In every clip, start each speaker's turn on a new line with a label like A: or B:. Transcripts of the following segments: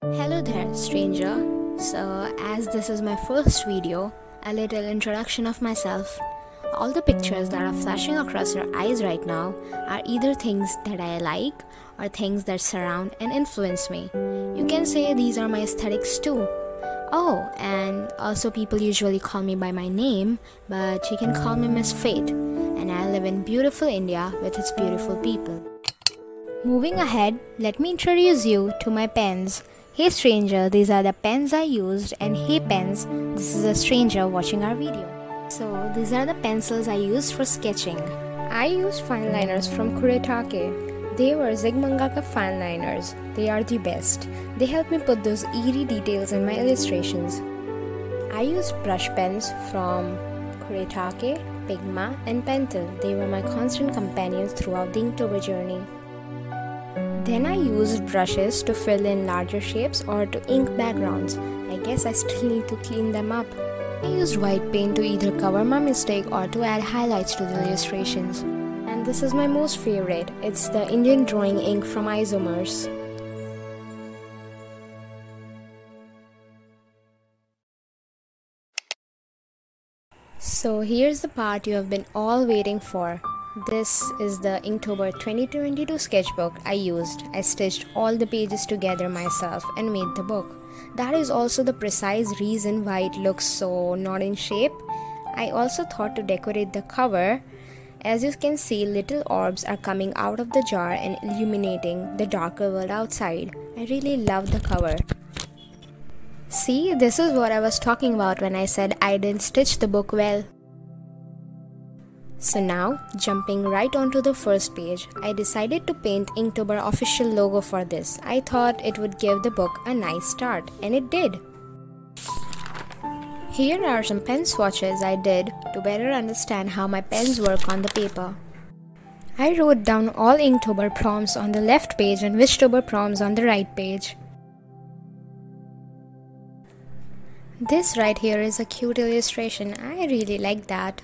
A: Hello there, stranger. So, as this is my first video, a little introduction of myself. All the pictures that are flashing across your eyes right now are either things that I like or things that surround and influence me. You can say these are my aesthetics too. Oh, and also people usually call me by my name, but you can call me Miss Fate, and I live in beautiful India with its beautiful people. Moving ahead, let me introduce you to my pens. Hey stranger, these are the pens I used, and hey pens, this is a stranger watching our video. So these are the pencils I used for sketching. I used fine liners from Kuretake. They were Zigmangaka fine liners. They are the best. They help me put those eerie details in my illustrations. I used brush pens from Kuretake, Pigma and Pentel. They were my constant companions throughout the Inktober journey. Then I used brushes to fill in larger shapes or to ink backgrounds. I guess I still need to clean them up. I used white paint to either cover my mistake or to add highlights to the illustrations. And this is my most favorite. It's the Indian drawing ink from Isomers. So here's the part you have been all waiting for. This is the Inktober 2022 sketchbook I used. I stitched all the pages together myself and made the book. That is also the precise reason why it looks so not in shape. I also thought to decorate the cover. As you can see, little orbs are coming out of the jar and illuminating the darker world outside. I really love the cover. See, this is what I was talking about when I said I didn't stitch the book well. So now, jumping right onto the first page, I decided to paint Inktober official logo for this. I thought it would give the book a nice start, and it did. Here are some pen swatches I did to better understand how my pens work on the paper. I wrote down all Inktober prompts on the left page and Wishtober prompts on the right page. This right here is a cute illustration. I really like that.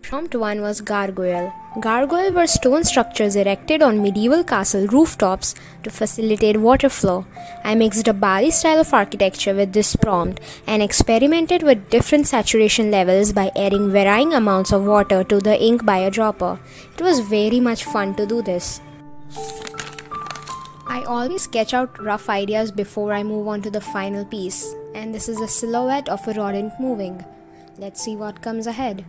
A: Prompt 1 was gargoyle. Gargoyle were stone structures erected on medieval castle rooftops to facilitate water flow. I mixed a Bali style of architecture with this prompt and experimented with different saturation levels by adding varying amounts of water to the ink by a dropper. It was very much fun to do this. I always sketch out rough ideas before I move on to the final piece, and this is a silhouette of a rodent moving. Let's see what comes ahead.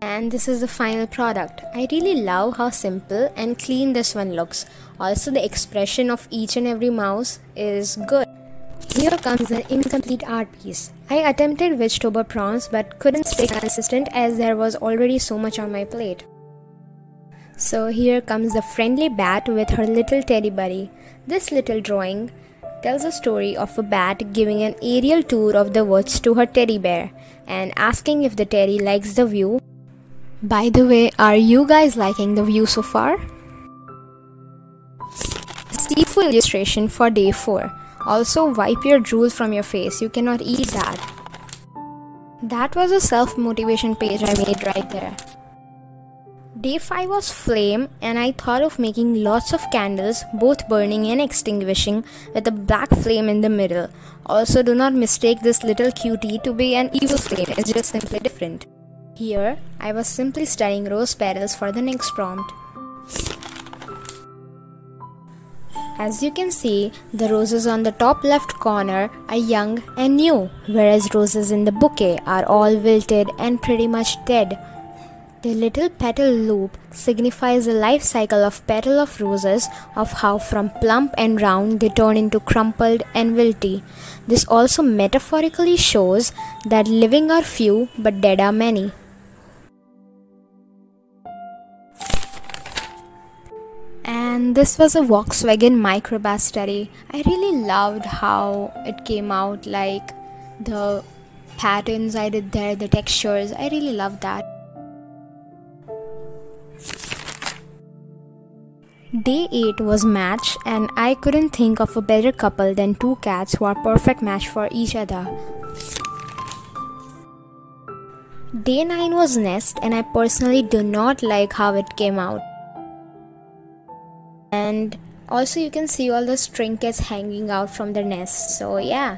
A: And this is the final product. I really love how simple and clean this one looks. Also, the expression of each and every mouse is good. Here comes the incomplete art piece. I attempted Wishtober prompts but couldn't stay consistent as there was already so much on my plate. So here comes the friendly bat with her little teddy buddy. This little drawing tells a story of a bat giving an aerial tour of the woods to her teddy bear and asking if the teddy likes the view. By the way, are you guys liking the view so far? Seafood illustration for day 4. Also, wipe your drool from your face. You cannot eat that. That was a self-motivation page I made right there. Day 5 was flame, and I thought of making lots of candles, both burning and extinguishing, with a black flame in the middle. Also, do not mistake this little cutie to be an evil flame. It's just simply different. Here, I was simply studying rose petals for the next prompt. As you can see, the roses on the top left corner are young and new, whereas roses in the bouquet are all wilted and pretty much dead. The little petal loop signifies the life cycle of petal of roses, of how from plump and round they turn into crumpled and wilty. This also metaphorically shows that living are few but dead are many. And this was a Volkswagen microbus study. I really loved how it came out, like the patterns I did there, the textures. I really loved that. Day 8 was match, and I couldn't think of a better couple than two cats who are perfect match for each other. Day 9 was nest, and I personally do not like how it came out. And also you can see all the trinkets hanging out from the nest, so yeah.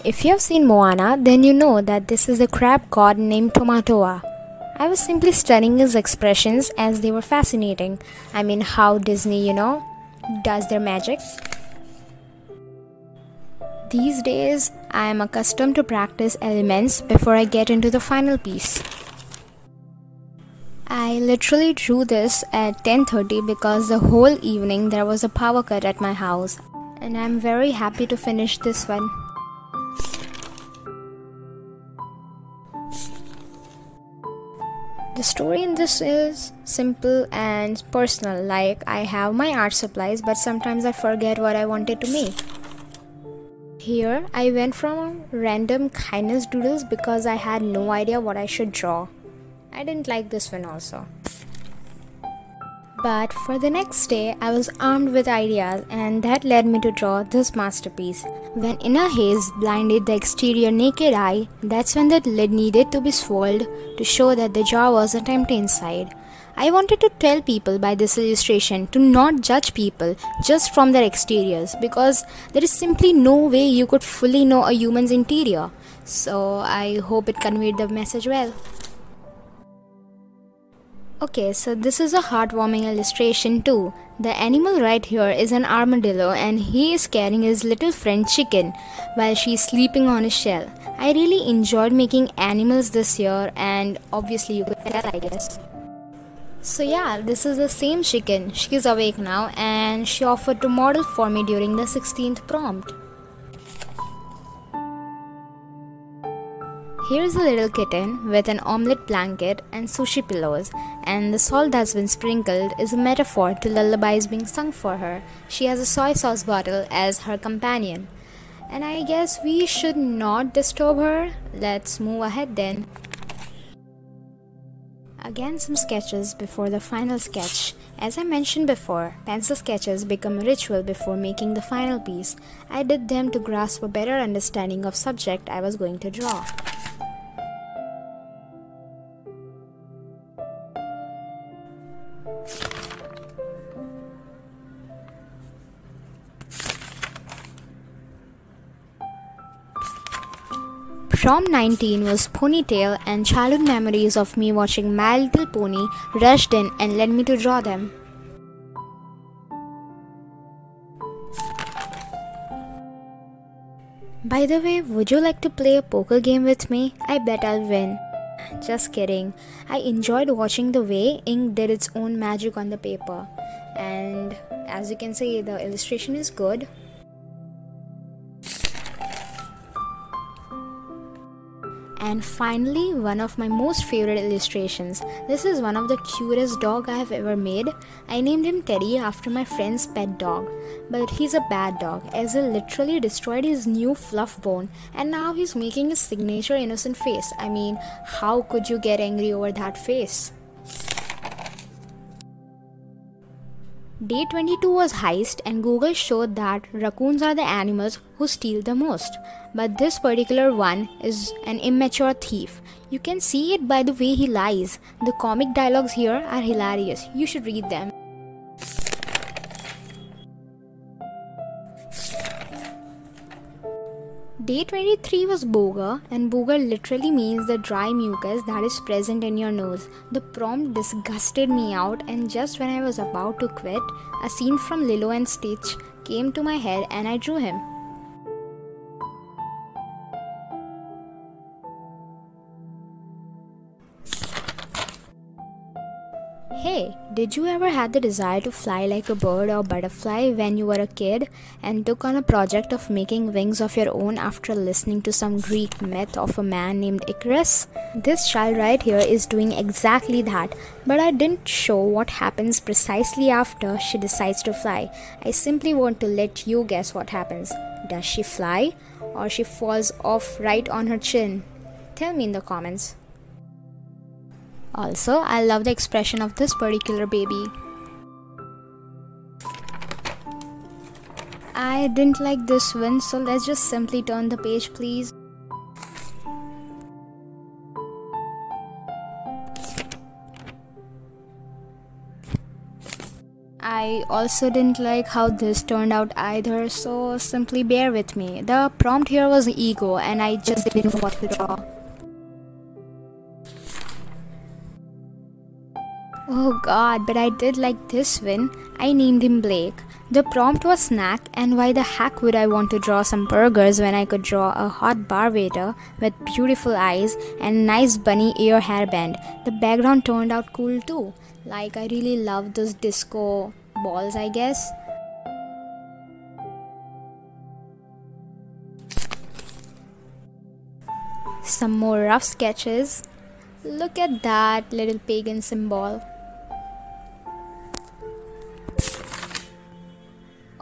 A: If you have seen Moana, then you know that this is a crab god named Tomatoa. I was simply studying his expressions as they were fascinating. I mean, how Disney, does their magic. These days, I am accustomed to practice elements before I get into the final piece. I literally drew this at 10:30 because the whole evening there was a power cut at my house, and I'm very happy to finish this one. The story in this is simple and personal, like I have my art supplies but sometimes I forget what I wanted to make. Here I went from random kindness doodles because I had no idea what I should draw. I didn't like this one also. But for the next day, I was armed with ideas, and that led me to draw this masterpiece. When inner haze blinded the exterior naked eye, that's when the lid needed to be swirled to show that the jar wasn't empty inside. I wanted to tell people by this illustration to not judge people just from their exteriors, because there is simply no way you could fully know a human's interior. So I hope it conveyed the message well. Okay, so this is a heartwarming illustration too. The animal right here is an armadillo, and he is carrying his little friend Chicken while she is sleeping on his shell. I really enjoyed making animals this year, and obviously you could tell, I guess. So yeah, this is the same Chicken. She is awake now and she offered to model for me during the 16th prompt. Here's a little kitten with an omelette blanket and sushi pillows, and the salt that's been sprinkled is a metaphor to lullabies being sung for her. She has a soy sauce bottle as her companion. And I guess we should not disturb her. Let's move ahead then. Again, some sketches before the final sketch. As I mentioned before, pencil sketches become a ritual before making the final piece. I did them to grasp a better understanding of subject I was going to draw. Prom 19 was ponytail, and childhood memories of me watching My Little Pony rushed in and led me to draw them. By the way, would you like to play a poker game with me? I bet I'll win. Just kidding. I enjoyed watching the way ink did its own magic on the paper, and as you can see, the illustration is good. And finally, one of my most favorite illustrations. This is one of the cutest dog I have ever made. I named him Teddy after my friend's pet dog. But he's a bad dog, as he literally destroyed his new fluff bone, and now he's making his signature innocent face. I mean, how could you get angry over that face? Day 22 was heist, and Google showed that raccoons are the animals who steal the most. But this particular one is an immature thief. You can see it by the way he lies. The comic dialogues here are hilarious. You should read them. Day 23 was booger, and booger literally means the dry mucus that is present in your nose. The prompt disgusted me out, and just when I was about to quit, a scene from Lilo and Stitch came to my head and I drew him. Hey, did you ever have the desire to fly like a bird or butterfly when you were a kid and took on a project of making wings of your own after listening to some Greek myth of a man named Icarus? This child right here is doing exactly that, but I didn't show what happens precisely after she decides to fly. I simply want to let you guess what happens. Does she fly, or she falls off right on her chin? Tell me in the comments. Also, I love the expression of this particular baby. I didn't like this one, so let's just simply turn the page, please. I also didn't like how this turned out either, so simply bear with me. The prompt here was ego and I just didn't know what to draw. Oh god, but I did like this one. I named him Blake. The prompt was snack, and why the heck would I want to draw some burgers when I could draw a hot bar waiter with beautiful eyes and a nice bunny ear hairband. The background turned out cool too. Like, I really love those disco balls, I guess. Some more rough sketches. Look at that little pagan symbol.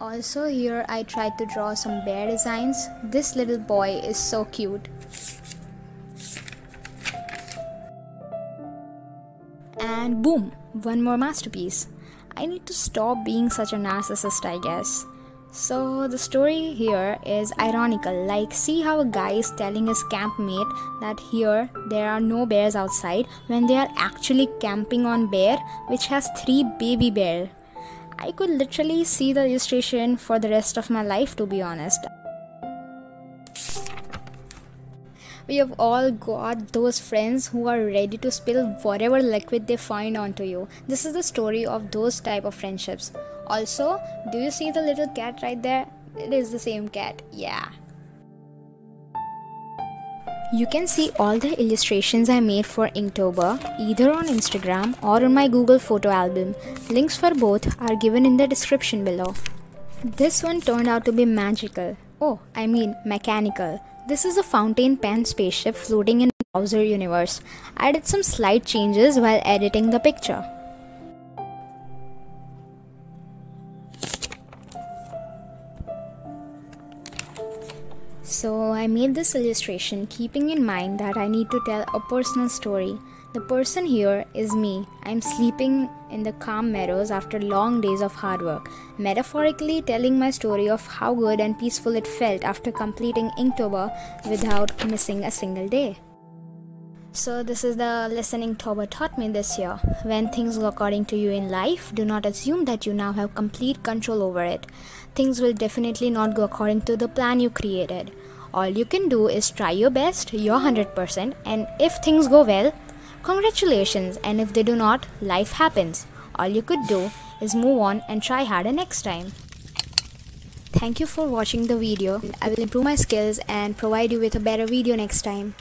A: Also here I tried to draw some bear designs. This little boy is so cute. And boom, one more masterpiece. I need to stop being such a narcissist, I guess. So the story here is ironical. Like, see how a guy is telling his campmate that here there are no bears outside when they are actually camping on bear, which has 3 baby bears. I could literally see the illustration for the rest of my life, to be honest. We have all got those friends who are ready to spill whatever liquid they find onto you. This is the story of those type of friendships. Also, do you see the little cat right there? It is the same cat, yeah. You can see all the illustrations I made for Inktober either on Instagram or on my Google photo album. Links for both are given in the description below. This one turned out to be magical. Oh, I mean mechanical. This is a fountain pen spaceship floating in the Bowser universe. I did some slight changes while editing the picture. So I made this illustration keeping in mind that I need to tell a personal story. The person here is me. I'm sleeping in the calm meadows after long days of hard work, metaphorically telling my story of how good and peaceful it felt after completing Inktober without missing a single day. So this is the lesson Inktober taught me this year. When things go according to you in life, do not assume that you now have complete control over it. Things will definitely not go according to the plan you created. All you can do is try your best, your 100%, and if things go well, congratulations, and if they do not, life happens. All you could do is move on and try harder next time. Thank you for watching the video. I will improve my skills and provide you with a better video next time.